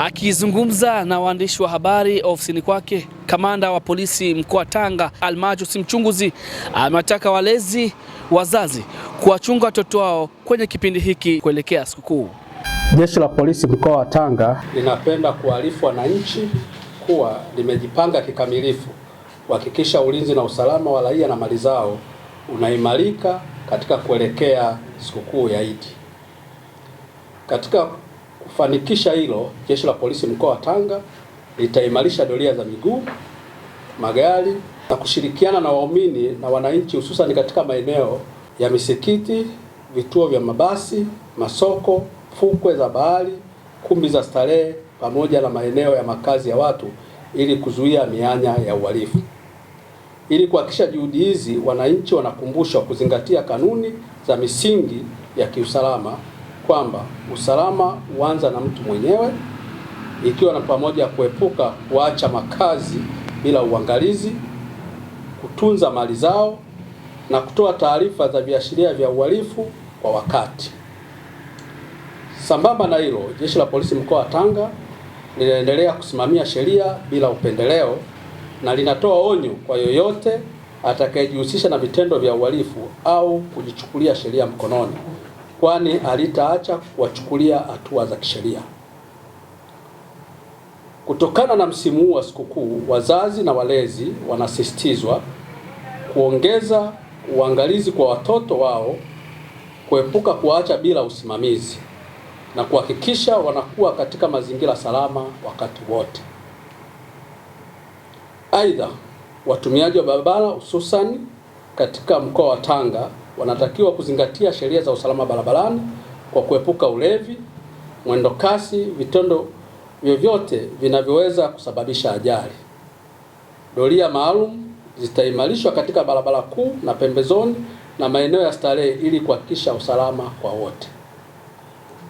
Akizungumza na waandishi wa habari ofisini kwake, kamanda wa polisi mkoa wa Tanga Almajus Mchunguzi amewataka walezi, wazazi kuwachunga watoto wao kwenye kipindi hiki kuelekea sikukuu. Jeshi la polisi mkoa wa Tanga linapenda kuarifu wananchi kuwa limejipanga kikamilifu kuhakikisha ulinzi na usalama wa raia na mali zao unaimarika katika kuelekea sikukuu ya Idi. Katika kufanikisha hilo, Jeshi la polisi mkoa wa Tanga litaimarisha doria za miguu, magari na kushirikiana na waumini na wananchi, hususan katika maeneo ya misikiti, vituo vya mabasi, masoko, fukwe za bahari, kumbi za starehe pamoja na maeneo ya makazi ya watu ili kuzuia mianya ya uhalifu. Ili kuhakikisha juhudi hizi, wananchi wanakumbushwa kuzingatia kanuni za misingi ya kiusalama kwamba usalama huanza na mtu mwenyewe, ikiwa na pamoja kuepuka kuacha makazi bila uangalizi, kutunza mali zao na kutoa taarifa za viashiria vya uhalifu kwa wakati. Sambamba na hilo, Jeshi la polisi mkoa wa Tanga linaendelea kusimamia sheria bila upendeleo na linatoa onyo kwa yoyote atakayejihusisha na vitendo vya uhalifu au kujichukulia sheria mkononi, kwani halitaacha kuwachukulia hatua za kisheria. Kutokana na msimu huu wa sikukuu, wazazi na walezi wanasisitizwa kuongeza uangalizi kwa watoto wao, kuepuka kuacha bila usimamizi na kuhakikisha wanakuwa katika mazingira salama wakati wote. Aidha, watumiaji wa barabara hususan katika mkoa wa Tanga wanatakiwa kuzingatia sheria za usalama barabarani kwa kuepuka ulevi, mwendo kasi, vitendo vyovyote vinavyoweza kusababisha ajali. Doria maalum zitaimarishwa katika barabara kuu na pembezoni na maeneo ya starehe ili kuhakikisha usalama kwa wote.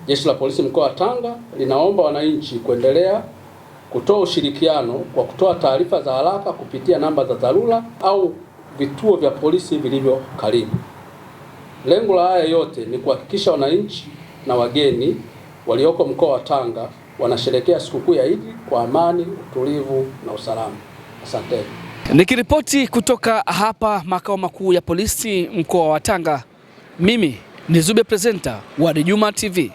Jeshi la polisi mkoa wa Tanga linaomba wananchi kuendelea kutoa ushirikiano kwa kutoa taarifa za haraka kupitia namba za dharura au vituo vya polisi vilivyo karibu. Lengo la haya yote ni kuhakikisha wananchi na wageni walioko mkoa wa Tanga wanasherehekea sikukuu ya Idi kwa amani, utulivu na usalama. Asante. Nikiripoti kutoka hapa makao makuu ya polisi mkoa wa Tanga, mimi ni Zube Presenter wa Djuma TV.